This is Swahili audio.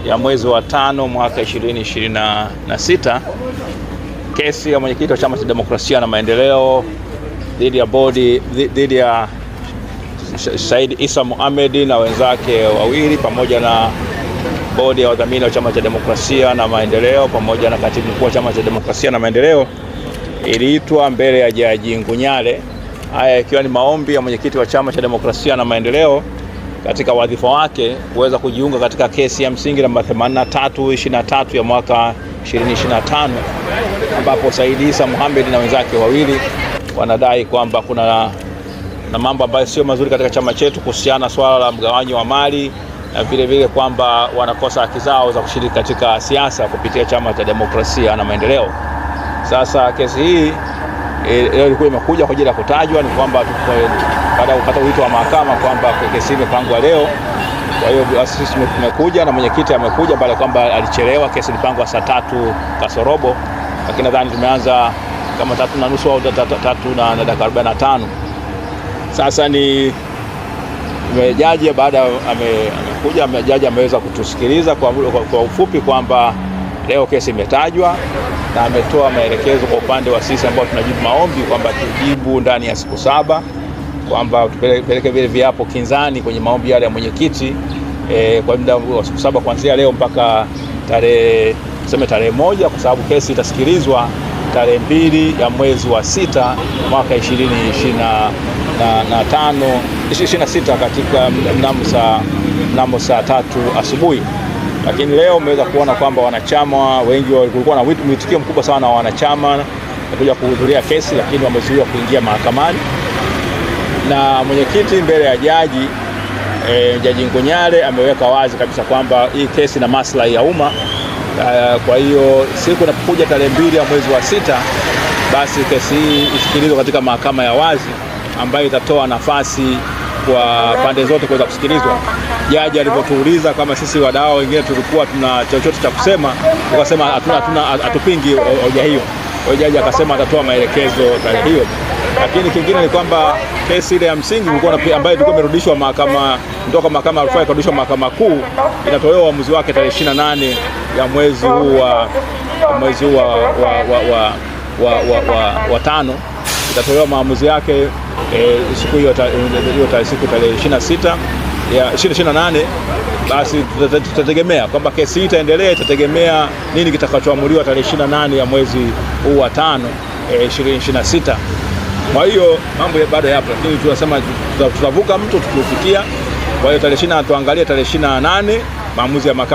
ya mwezi wa 5 mwaka 2026, kesi ya mwenyekiti wa Chama cha Demokrasia na Maendeleo dhidi ya Said Issa Mohamed na wenzake wawili pamoja na bodi ya wadhamini wa Chama cha Demokrasia na Maendeleo pamoja na katibu mkuu wa Chama cha Demokrasia na Maendeleo iliitwa mbele ya Jaji Ngunyale. Haya ikiwa ni maombi ya mwenyekiti wa Chama cha Demokrasia na Maendeleo katika wadhifa wake kuweza kujiunga katika kesi ya msingi namba 8323 ya mwaka 2025, ambapo Said Issa Mohamed na wenzake wawili wanadai kwamba kuna mambo ambayo sio mazuri katika chama chetu kuhusiana swala la mgawanyo wa mali na vile vile kwamba wanakosa haki zao za kushiriki katika siasa kupitia Chama cha Demokrasia na Maendeleo. Sasa kesi hii leo ilikuwa imekuja kwa ajili ya kutajwa, ni kwamba baada ya kupata wito wa mahakama kwamba kesi imepangwa leo. Kwa hiyo sisi tumekuja na mwenyekiti amekuja baada kwamba alichelewa. Kesi ilipangwa saa 3 kasorobo, lakini nadhani tumeanza kama 3:30 au 3:45. Sasa ni jaji baada amekuja, jaji ameweza kutusikiliza kwa ufupi kwamba leo kesi imetajwa na ametoa maelekezo kwa upande wa sisi ambao tunajibu maombi kwamba tujibu ndani ya siku 7, kwamba tupeleke vile viapo kinzani kwenye maombi yale ya mwenyekiti kwa muda wa siku 7 kuanzia leo mpaka tarehe 1, kwa sababu kesi itasikilizwa tarehe 2 ya mwezi wa 6 mwaka 2026 katika mnamo saa 3 asubuhi. Lakini leo umeweza kuona kwamba wanachama wengi walikuwa na mwitikio mkubwa sana wa wanachama kuja kuhudhuria kesi, lakini wamezuiwa kuingia mahakamani na mwenyekiti mbele ya Jaji Ngunyale ameweka wazi kabisa kwamba hii kesi na maslahi ya umma. Kwa hiyo siku inapokuja tarehe 2 ya mwezi wa 6, basi kesi hii isikilizwe katika mahakama ya wazi ambayo itatoa nafasi kwa pande zote kuweza kusikilizwa. Jaji alipotuuliza kama sisi wadau wengine tulikuwa tuna chochote cha kusema, tukasema hatupingi hoja hiyo. Kwa hiyo jaji akasema atatoa maelekezo tarehe hiyo. Lakini kingine ni kwamba kesi ile ya msingi ambayo ilikuwa imerudishwa kutoka mahakama ya rufaa ikarudishwa mahakama kuu, inatolewa uamuzi wake tarehe 28 ya mwezi huu wa 5. Itatolewa maamuzi yake siku hiyo tarehe 26 ya 28. Basi tutategemea kwamba kesi hii itaendelea, itategemea nini kitakachoamuliwa tarehe 28 ya mwezi huu wa 5 2026. Kwa hiyo mambo bado yapo, lakini tunasema tutavuka mto tukiufikia. Kwa hiyo tarehe 20 tuangalie tarehe 28 maamuzi ya mahakama.